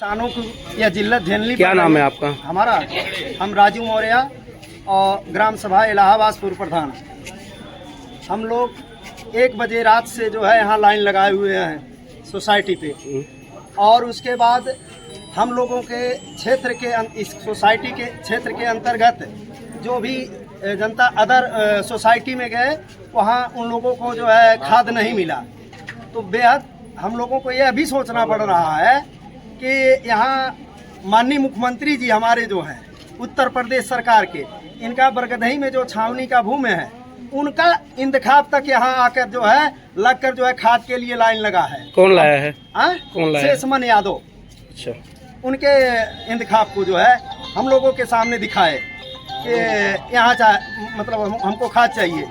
किसानों को यह जिल्लत झेलनी। क्या नाम है आपका? हमारा, हम राजू मौर्य और ग्राम सभा इलाहाबाद पूर्व प्रधान। हम लोग 1 बजे रात से जो है यहाँ लाइन लगाए हुए हैं सोसाइटी पे, और उसके बाद हम लोगों के क्षेत्र के इस सोसाइटी के क्षेत्र के अंतर्गत जो भी जनता अदर सोसाइटी में गए, वहाँ उन लोगों को जो है खाद नहीं मिला। तो बेहद हम लोगों को यह भी सोचना पड़ रहा है कि यहाँ माननीय मुख्यमंत्री जी हमारे जो हैं उत्तर प्रदेश सरकार के, इनका बरगदही में जो छावनी का भूमि है, उनका इंतखाब तक यहाँ आकर जो है लगकर जो है खाद के लिए लाइन लगा है। कौन लाया है? कौन लाया? शेषमन यादव। अच्छा, उनके इंतखाब को जो है हम लोगों के सामने दिखाए कि यहाँ मतलब हमको खाद चाहिए।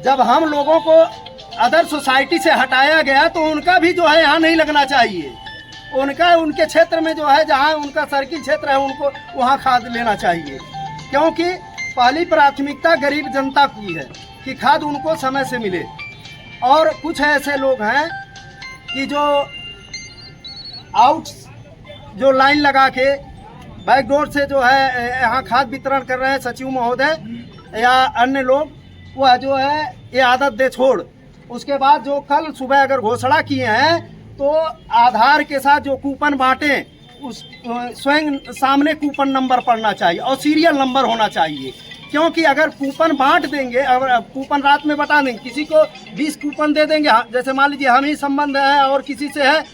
जब हम लोगों को अदर सोसाइटी से हटाया गया तो उनका भी जो है यहाँ नहीं लगना चाहिए। उनका उनके क्षेत्र में जो है जहाँ उनका सर्किल क्षेत्र है, उनको वहाँ खाद लेना चाहिए, क्योंकि पहली प्राथमिकता गरीब जनता की है कि खाद उनको समय से मिले। और कुछ ऐसे लोग हैं कि जो लाइन लगा के बैकडोर से जो है यहाँ खाद वितरण कर रहे हैं, सचिव महोदय या अन्य लोग, वह जो है ये आदत दे छोड़। उसके बाद जो कल सुबह अगर घोषणा किए हैं तो आधार के साथ जो कूपन बांटे, उस स्वयं सामने कूपन नंबर पड़ना चाहिए और सीरियल नंबर होना चाहिए। क्योंकि अगर कूपन बांट देंगे, अगर कूपन रात में बता देंगे, किसी को 20 कूपन दे देंगे, जैसे मान लीजिए हम ही संबंध है और किसी से है,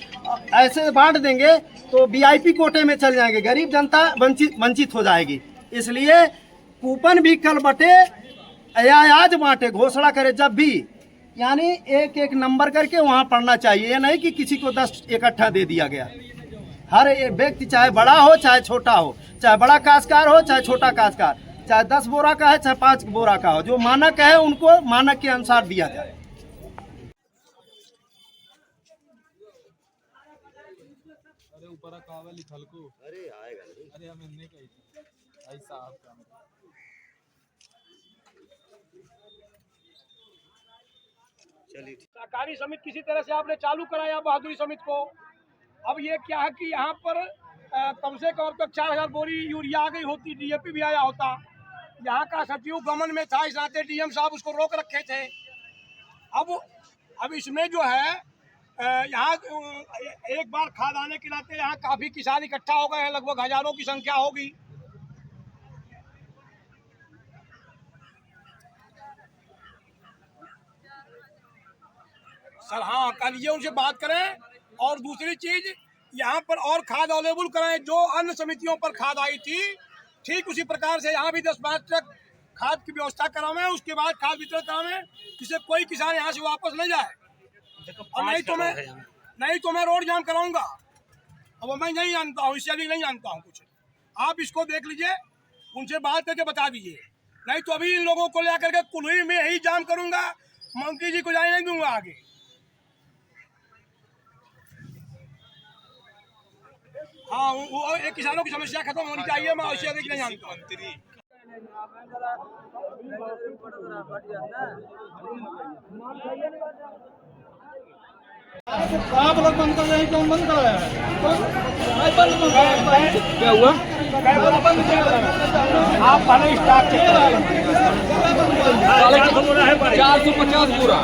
ऐसे बांट देंगे तो वीआईपी कोटे में चल जाएंगे, गरीब जनता वंचित हो जाएगी। इसलिए कूपन भी कल बटे या आज बांटे, घोषणा करे जब भी, यानी एक एक नंबर करके वहाँ पढ़ना चाहिए। ये नहीं कि किसी को 10 इकट्ठा दे दिया गया। हर एक व्यक्ति चाहे बड़ा हो चाहे छोटा हो, चाहे बड़ा काश्तकार हो चाहे छोटा काश्तकार, चाहे 10 बोरा का है चाहे 5 बोरा का हो, जो मानक है उनको मानक के अनुसार दिया जाए। अरे ऊपर कावा लिखल को, अरे आएगा नहीं, अरे हम इन्ने कही ऐसा आपका सहकारी समिति किसी तरह से आपने चालू कराया बहादुरी समिति को। अब ये क्या है कि यहाँ पर कम से कम अब तक 4000 बोरी यूरिया आ गई होती, डीएपी भी आया होता। यहाँ का सचिव गमन में था, इस नाते डीएम साहब उसको रोक रखे थे। अब इसमें जो है यहाँ एक बार खाद आने के नाते यहाँ काफी किसान इकट्ठा हो गए हैं, लगभग हजारों की संख्या होगी। सर हाँ, कल ये उनसे बात करें। और दूसरी चीज, यहाँ पर और खाद अवेलेबल कराएं। जो अन्य समितियों पर खाद आई थी, ठीक उसी प्रकार से यहाँ भी 10 मार्च तक खाद की व्यवस्था करावें, उसके बाद खाद वितरण करावें, जिससे कोई किसान यहाँ से वापस न जाए। और नहीं तो मैं रोड जाम कराऊंगा। अब मैं नहीं जानता हूँ, इससे अधिक नहीं जानता हूँ कुछ। आप इसको देख लीजिए, उनसे बात करके बता दीजिए, नहीं तो अभी इन लोगों को ले करके कुल्ही में ही जाम करूंगा, मंत्री जी को जाने नहीं दूंगा आगे। हाँ, वो एक किसानों की समस्या खत्म होनी चाहिए, मैं उससे अधिक नहीं जानता। आप लोग बंद कर रहे हैं, कौन बंद कर रहा है? क्या हुआ? आप पहले स्टार्ट चेक करें। 450 पूरा।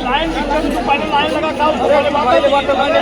लाइन पहले लाइन लगा था, उसको पहले